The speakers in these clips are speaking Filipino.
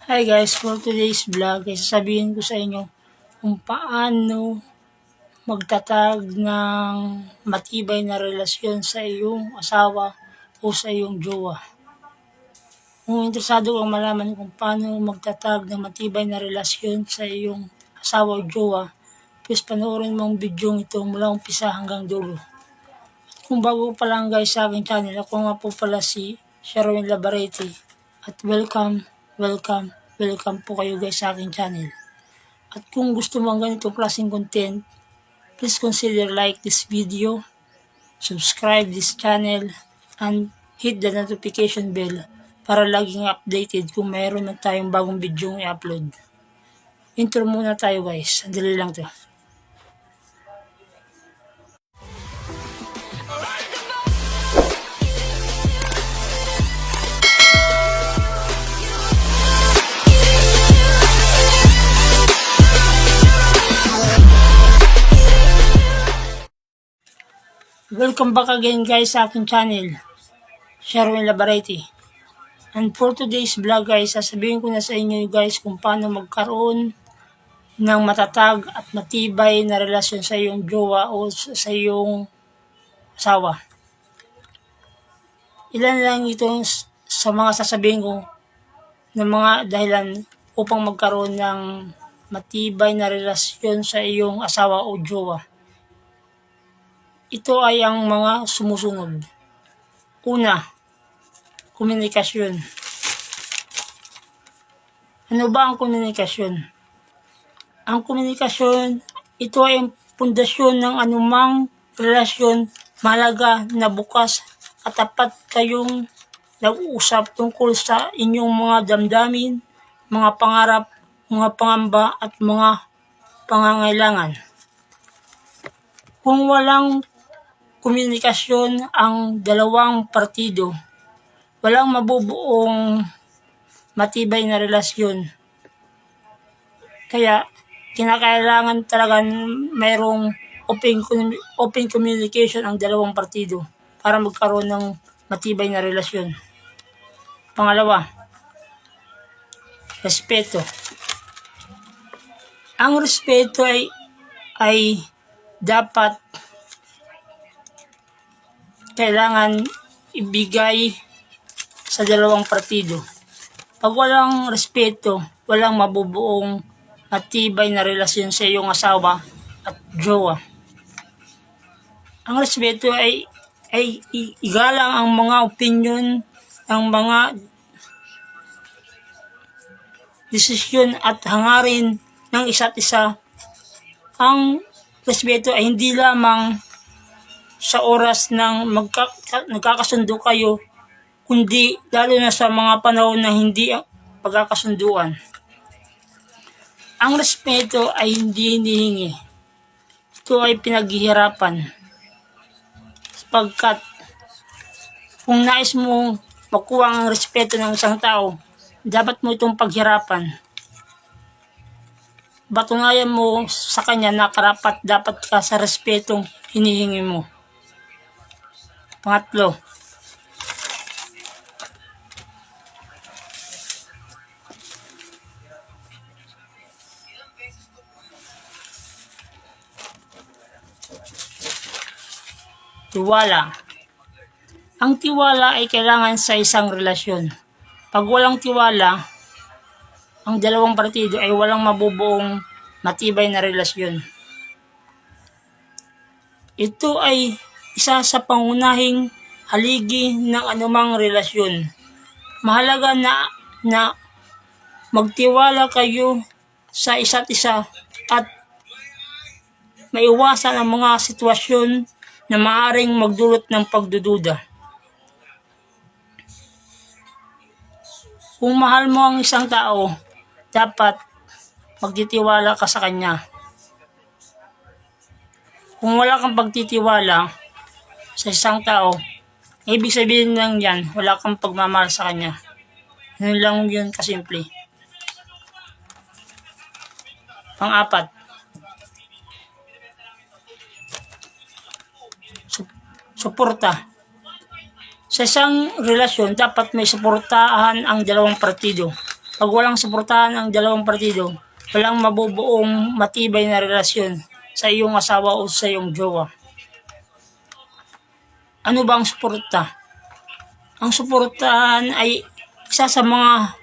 Hi guys, for today's vlog ay sasabihin ko sa inyo kung paano magtatag ng matibay na relasyon sa iyong asawa o sa iyong jowa. Kung interesado kang malaman kung paano magtatag ng matibay na relasyon sa iyong asawa o jowa, please panoorin mo ang video ito mula umpisa hanggang dulo. At kung bago pa lang guys sa aking channel, ako nga po pala si Sherwin Labarete at welcome po kayo guys sa aking channel. At kung gusto mo ang ganitong klaseng content, please consider like this video, subscribe this channel, and hit the notification bell para laging updated kung mayroon na tayong bagong video i-upload. Intro muna tayo guys, sandali lang to. Welcome back again guys sa aking channel, Sherwin Labarete. And for today's vlog guys, sasabihin ko na sa inyo guys kung paano magkaroon ng matatag at matibay na relasyon sa iyong jowa o sa iyong asawa. Ilan lang itong sa mga sasabihin ko ng mga dahilan upang magkaroon ng matibay na relasyon sa iyong asawa o jowa. Ito ay ang mga sumusunod. Una, komunikasyon. Ano ba ang komunikasyon? Ang komunikasyon, ito ay ang pundasyon ng anumang relasyon. Mahalaga na bukas at tapat kayong nag-uusap tungkol sa inyong mga damdamin, mga pangarap, mga pangamba at mga pangangailangan. Kung walang komunikasyon ang dalawang partido, walang mabubuong matibay na relasyon. Kaya kinakailangan talaga mayroong open communication ang dalawang partido para magkaroon ng matibay na relasyon. Pangalawa, respeto. Ang respeto ay dapat kailangan ibigay sa dalawang partido. Pag walang respeto, walang mabubuong matibay na relasyon sa iyong asawa at jowa. Ang respeto ay igalang ang mga opinion, ang mga desisyon at hangarin ng isa't isa. Ang respeto ay hindi lamang sa oras ng nagkakasundo kayo, kundi lalo na sa mga panahon na hindi pagkakasunduan. Ang respeto ay hindi hinihingi. Ito ay pinaghihirapan. Sapagkat kung nais mo makuha ang respeto ng isang tao, dapat mo itong paghirapan. Patunayan mo sa kanya na karapat dapat ka sa respetong hinihingi mo. Pangatlo, tiwala. Ang tiwala ay kailangan sa isang relasyon. Pag walang tiwala, ang dalawang partido ay walang mabubuong matibay na relasyon. Ito ay isa sa pangunahing haligi ng anumang relasyon. Mahalaga na magtiwala kayo sa isa't isa at maiwasan ang mga sitwasyon na maaaring magdulot ng pagdududa. Kung mahal mo ang isang tao, dapat magtitiwala ka sa kanya. Kung wala kang pagtitiwala sa isang tao, ibig sabihin lang yan, wala kang pagmamahal sa kanya. Yun lang yun kasimple. Pang-apat, suporta. Sa isang relasyon, dapat may suportahan ang dalawang partido. Pag walang suportahan ang dalawang partido, walang mabubuong matibay na relasyon sa iyong asawa o sa iyong jowa. Ano ba ang suporta? Ang suportahan ay isa sa mga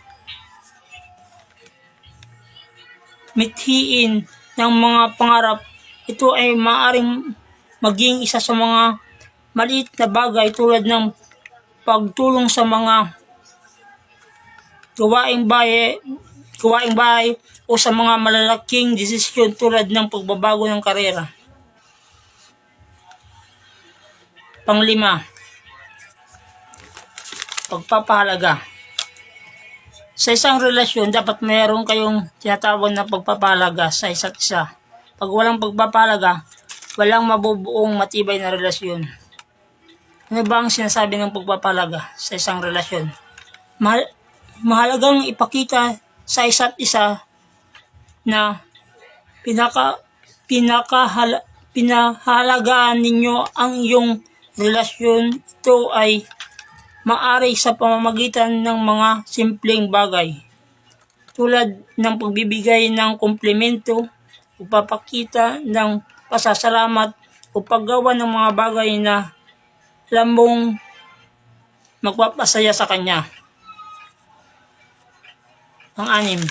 mithiin ng mga pangarap. Ito ay maaaring maging isa sa mga maliit na bagay tulad ng pagtulong sa mga gawaing bahay o sa mga malalaking desisyon tulad ng pagbabago ng karera. Panglima, pagpapahalaga. Sa isang relasyon, dapat mayroon kayong tinatawag na pagpapahalaga sa isa't isa. Pag walang pagpapahalaga, walang mabubuong matibay na relasyon. Ano ba ang sinasabi ng pagpapahalaga sa isang relasyon? Mahalagang ipakita sa isa't isa na pinahalagaan ninyo ang iyong relasyon. Ito ay maaari sa pamamagitan ng mga simpleng bagay tulad ng pagbibigay ng komplemento, pagpapakita ng pasasalamat o paggawa ng mga bagay na alam mong magpapasaya sa kanya. Pang-anim,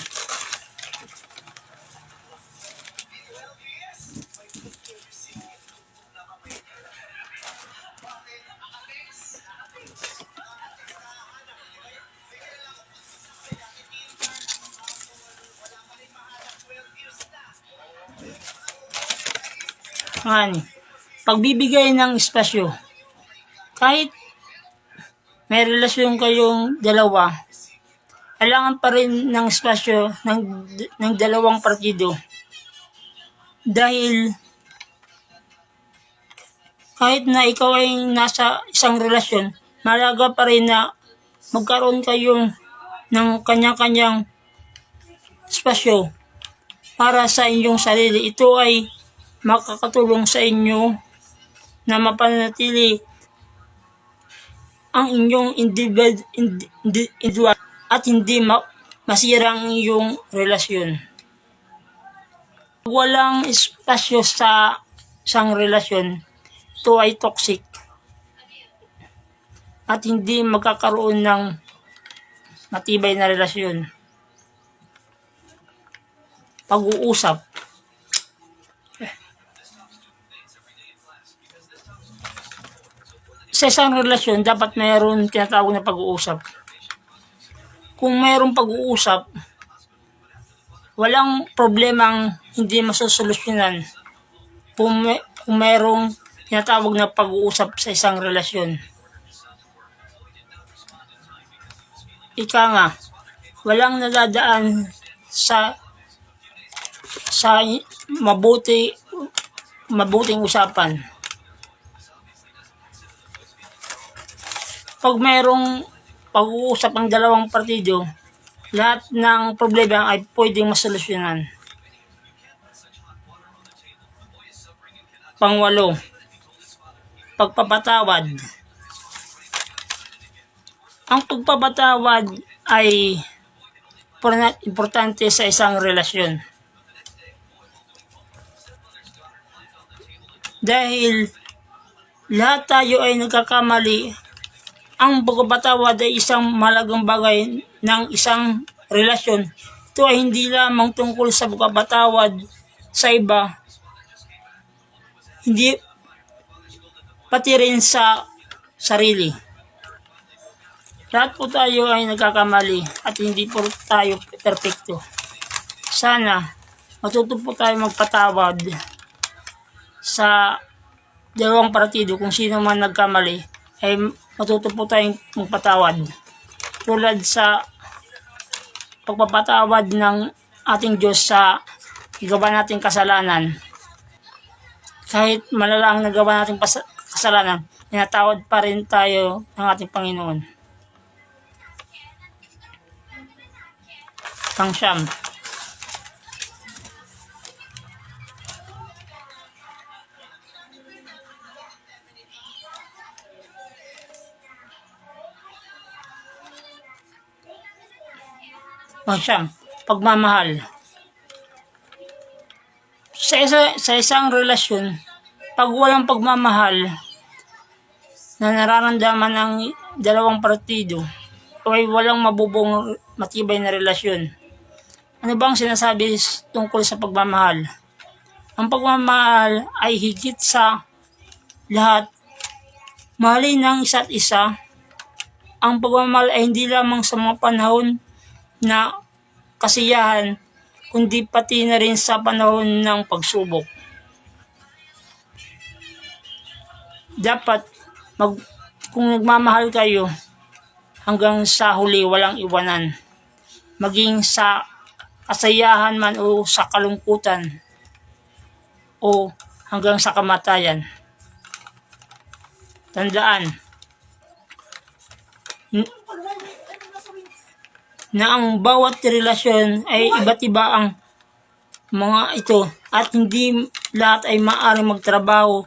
pagbibigay ng espasyo. Kahit may relasyon kayong dalawa, kailangan pa rin ng espasyo ng dalawang partido. Dahil kahit na ikaw ay nasa isang relasyon, mahalaga pa rin na magkaroon kayong ng kanya-kanyang espasyo para sa inyong sarili. Ito ay makakatulong sa inyo na mapanatili ang inyong individual at hindi masira ang iyong relasyon. Pag walang espasyo sa isang relasyon, ito ay toxic at hindi magkakaroon ng matibay na relasyon. Pag-uusap. Sa isang relasyon, dapat mayroon tinatawag na pag-uusap. Kung mayroong pag-uusap, walang problemang hindi masosolusyonan kung mayroong tinatawag na pag-uusap sa isang relasyon. Ika nga, walang nadadaan sa mabuting usapan. Pag mayroong pag-uusap ang dalawang partido, lahat ng problema ay pwedeng masolusyonan. Pangwalo, pagpapatawad. Ang pagpapatawad ay importante sa isang relasyon. Dahil lahat tayo ay nagkakamali, ang pagpapatawad ay isang mahalagang bagay ng isang relasyon. Ito ay hindi lamang tungkol sa pagpapatawad sa iba, hindi pati rin sa sarili. Lahat po tayo ay nagkakamali at hindi po tayo perfecto. Sana matuto po tayo magpatawad sa dalawang partido. Kung sino man nagkamali ay matuto po tayong magpatawad. Tulad sa pagpapatawad ng ating Diyos sa nagawa nating kasalanan. Kahit malala ang nagawa nating kasalanan, tinatawad pa rin tayo ng ating Panginoon. Pang-siyam, Siyam, pagmamahal. Sa isang relasyon, pag walang pagmamahal na nararamdaman ng dalawang partido, ay walang mabubuong matibay na relasyon. Ano bang sinasabi tungkol sa pagmamahal? Ang pagmamahal ay higit sa lahat. Mahalin ng isa't isa. Ang pagmamahal ay hindi lamang sa mga panahon na kasiyahan, kundi pati na rin sa panahon ng pagsubok. Dapat, kung nagmamahal kayo, hanggang sa huli walang iwanan. Maging sa kasayahan man o sa kalungkutan o hanggang sa kamatayan. Tandaan na ang bawat relasyon ay iba't iba ang mga ito at hindi lahat ay maaaring magtrabaho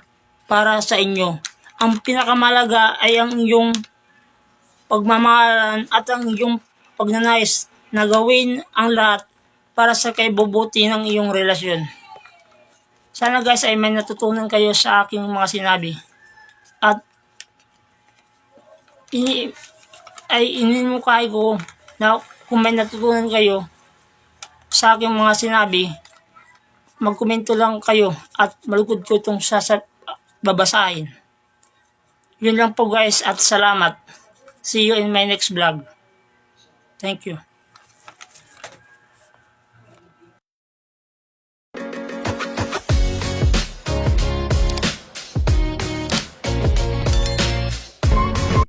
para sa inyo. Ang pinakamalaga ay ang iyong pagmamahalan at ang iyong pagnanais na gawin ang lahat para sa kaibubuti ng iyong relasyon. Sana guys ay may natutunan kayo sa aking mga sinabi. At inimukay ko na kung may natutunan kayo sa aking mga sinabi, magkomento lang kayo at malugod ko itong babasahin. Yun lang po guys at salamat. See you in my next vlog. Thank you.